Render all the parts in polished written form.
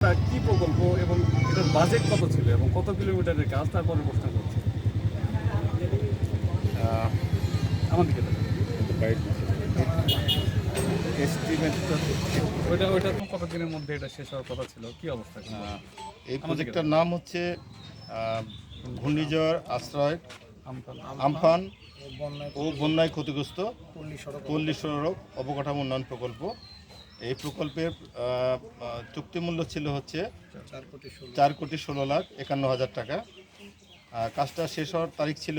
কি প্রকল্প এবং এটার বাজেট কত ছিল এবং কত কিলোমিটারের কাজ তারপরে প্রশ্ন করছি আমাদেরকে এস্টিমেটটা ওইটা তো কতদিনের মধ্যে এটা শেষ হওয়ার কথা ছিল, কি অবস্থা? এই প্রজেক্টটার নাম হচ্ছে ঘূর্ণিঝড় আশ্রয় আমফান ও বন্যায় ক্ষতিগ্রস্ত পল্লী সড়ক অবকাঠামো উন্নয়ন প্রকল্প। এই প্রকল্পের চুক্তিমূল্য ছিল হচ্ছে 4,16,51,000 টাকা। কাজটা শেষ হওয়ার তারিখ ছিল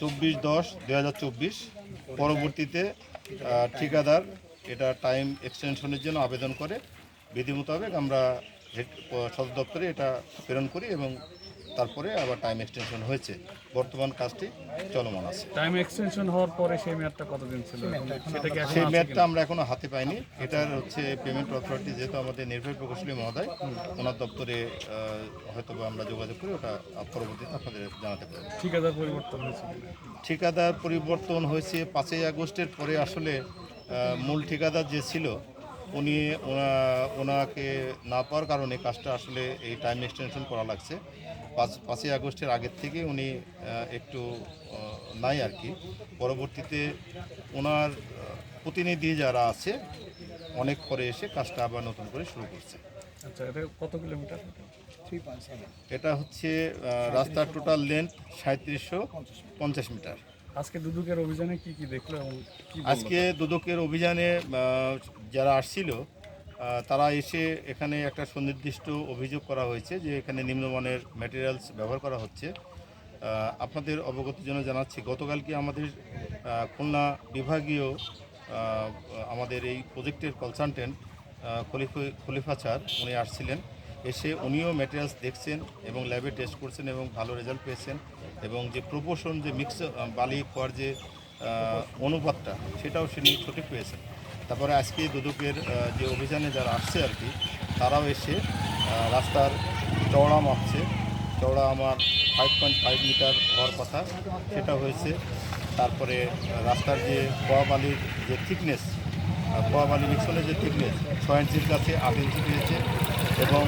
24/10/2024। পরবর্তীতে ঠিকাদার এটা টাইম এক্সটেনশনের জন্য আবেদন করে। বিধি মোতাবেক আমরা সদর দপ্তরে এটা প্রেরণ করি এবং তারপরে আবার টাইম এক্সটেনশন হয়েছে। বর্তমান কাজটি চলমান আছে। টাইম এক্সটেনশন হওয়ার পরে সেই মেয়াদটা কতদিন ছিল? সেই মেয়াদটা আমরা এখনো হাতে পাইনি। এটার হচ্ছে পেমেন্ট অথরিটি, যেহেতু আমাদের নির্বাহী প্রকৌশলী মহোদয়, ওনার দপ্তরে হয়তো আমরা যোগাযোগ করে ওটা পরবর্তীতে আপনাদের জানাতে পারব। ঠিকাদার পরিবর্তন হয়েছে? ঠিকাদার পরিবর্তন হয়েছে 5ই আগস্টের পরে। আসলে মূল ঠিকাদার যে ছিল উনি ওনাকে না পাওয়ার কারণে কাজটা আসলে এই টাইম এক্সটেনশন করা লাগছে। 5ই আগস্টের আগের থেকে উনি একটু নাই আর কি। পরবর্তীতে ওনার প্রতিনিধি যারা আছে অনেক পরে এসে কাজটা আবার নতুন করে শুরু করছে। আচ্ছা, এটা কত কিলোমিটার? এটা হচ্ছে রাস্তার টোটাল লেন্থ 3750 মিটার। আজকে দুদকের অভিযানে কি কি দেখলো এবং আজকে দুদকের অভিযানে যারা আসছিল তারা এসে এখানে একটা সুনির্দিষ্ট অভিযোগ করা হয়েছে যে এখানে নিম্নমানের ম্যাটেরিয়ালস ব্যবহার করা হচ্ছে। আপনাদের অবগতির জন্য জানাচ্ছি, গতকালকে আমাদের খুলনা বিভাগীয় আমাদের এই প্রজেক্টের কনসালটেন্ট খলিফা স্যার উনি আসছিলেন। এসে উনিও ম্যাটেরিয়ালস দেখছেন এবং ল্যাবে টেস্ট করছেন এবং ভালো রেজাল্ট পেয়েছেন। এবং যে প্রপোর্শন, যে মিক্স বালি খোয়ার যে অনুপাতটা, সেটাও তিনি সঠিক পেয়েছেন। তারপরে আজকে দুদকের যে অভিযানে যারা আসছে আর কি, তারাও এসে রাস্তার চওড়া মাপছে। চওড়া আমার 5.5 মিটার হওয়ার কথা, সেটা হয়েছে। তারপরে রাস্তার যে খোয়া বালির যে থিকনেস, খোয়া বালি মিক্সনের যে থিকনেস 6 ইঞ্চির কাছে 8 ইঞ্চি পেয়েছে এবং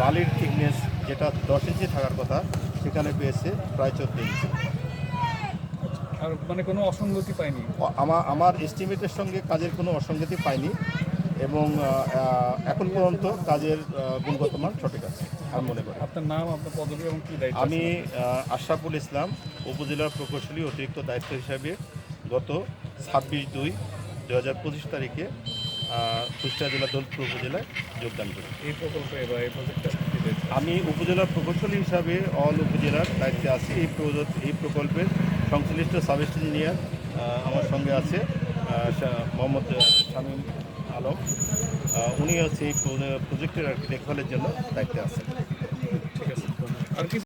বালির থিকনেস যেটা 10 ইঞ্চি থাকার কথা সেখানে পেয়েছে প্রায় 14 ইঞ্চি। আর মানে কোনো অসঙ্গতি পাইনি? আমার এস্টিমেটের সঙ্গে কাজের কোনো অসঙ্গতি পাইনি এবং এখন পর্যন্ত কাজের গুণগত মান সঠিক আছে আমি মনে করি। আপনার নাম, আপনার পদবি এবং কী দায়িত্ব? আমি আশরাফুল ইসলাম, উপজেলা প্রকৌশলী অতিরিক্ত দায়িত্ব হিসাবে গত 26/2/2025 তারিখে কুষ্টিয়া জেলা দৌলতপুর উপজেলায় যোগদান করি। এই প্রকল্পে বা এই প্রজেক্টটা আমি উপজেলা প্রকৌশলী হিসাবে অল উপজেলার দায়িত্বে আছি। এই প্রকল্পের সংশ্লিষ্ট সাব ইঞ্জিনিয়ার আমার সঙ্গে আছে মোহাম্মদ শামীম আলম। উনি হচ্ছে এই প্রজেক্টের আর কি দেখভালের জন্য দায়িত্বে আছেন। ঠিক আছে। আর কি